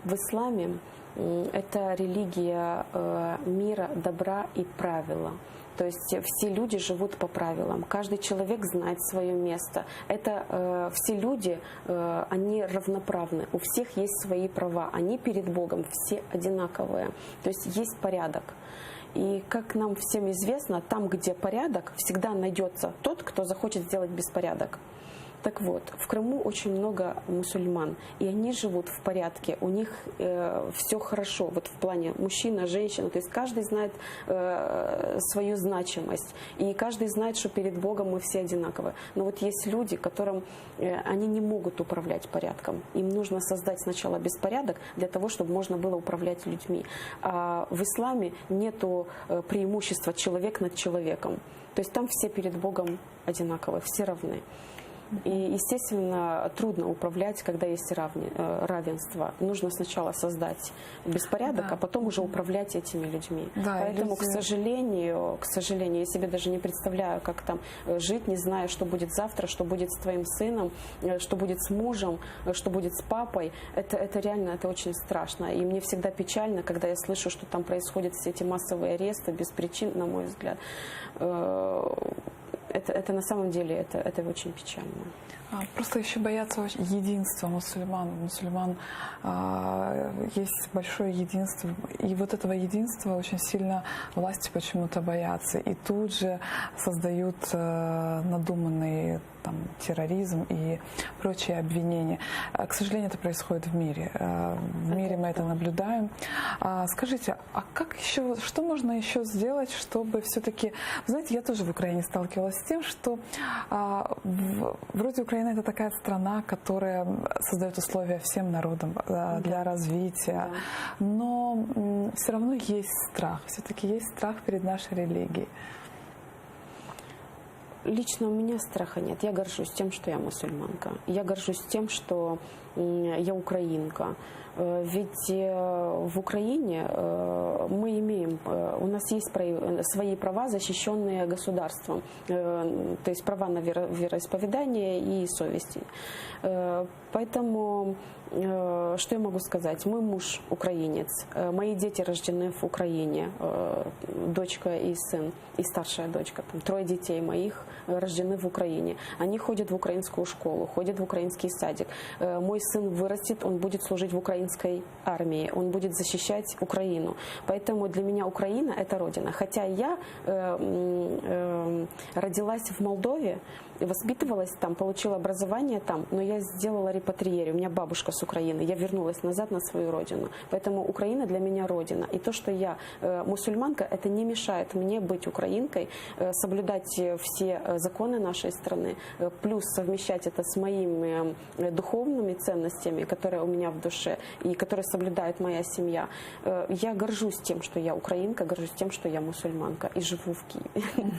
В исламе это религия мира, добра и правила. То есть все люди живут по правилам, каждый человек знает свое место. Это все люди, они равноправны, у всех есть свои права, они перед Богом все одинаковые. То есть есть порядок. И как нам всем известно, там, где порядок, всегда найдется тот, кто захочет сделать беспорядок. Так вот, в Крыму очень много мусульман, и они живут в порядке, у них все хорошо, вот в плане мужчина, женщина, то есть каждый знает свою значимость, и каждый знает, что перед Богом мы все одинаковы. Но вот есть люди, которым они не могут управлять порядком, им нужно создать сначала беспорядок для того, чтобы можно было управлять людьми. А в исламе нету преимущества человек над человеком, то есть там все перед Богом одинаковы, все равны. И, естественно, трудно управлять, когда есть равенство. Нужно сначала создать беспорядок, а потом уже управлять этими людьми. Поэтому, к сожалению, я себе даже не представляю, как там жить, не зная, что будет завтра, что будет с твоим сыном, что будет с мужем, что будет с папой. Это реально, это очень страшно. И мне всегда печально, когда я слышу, что там происходят все эти массовые аресты без причин, на мой взгляд. Это на самом деле, это очень печально. Просто еще боятся единства мусульман. У мусульман есть большое единство. И вот этого единства очень сильно власти почему-то боятся. И тут же создают надуманный терроризм и прочие обвинения. К сожалению, это происходит в мире. В мире мы это наблюдаем. Скажите, а как еще, что можно еще сделать, чтобы все-таки... Вы знаете, я тоже в Украине сталкивалась с тем, что вроде Украина это такая страна, которая создает условия всем народам для развития, но все равно есть страх. Все-таки есть страх перед нашей религией. Лично у меня страха нет. Я горжусь тем, что я мусульманка. Я горжусь тем, что я украинка. Ведь в Украине мы имеем, у нас есть свои права, защищенные государством, то есть права на вероисповедание и совесть. Поэтому, что я могу сказать? Мой муж украинец, мои дети рождены в Украине, дочка и сын, и старшая дочка, 3 детей моих рождены в Украине. Они ходят в украинскую школу, ходят в украинский садик. Мой сын вырастет, он будет служить в украинской армии, он будет защищать Украину. Поэтому для меня Украина – это родина. Хотя я родилась в Молдове, воспитывалась там, получила образование там, но я сделала репатриерию. У меня бабушка с Украины, я вернулась назад на свою родину. Поэтому Украина для меня родина. И то, что я мусульманка, это не мешает мне быть украинкой, соблюдать все законы нашей страны, плюс совмещать это с моими духовными ценностями, которые у меня в душе и которые соблюдает моя семья. Я горжусь тем, что я украинка, горжусь тем, что я мусульманка и живу в Киеве.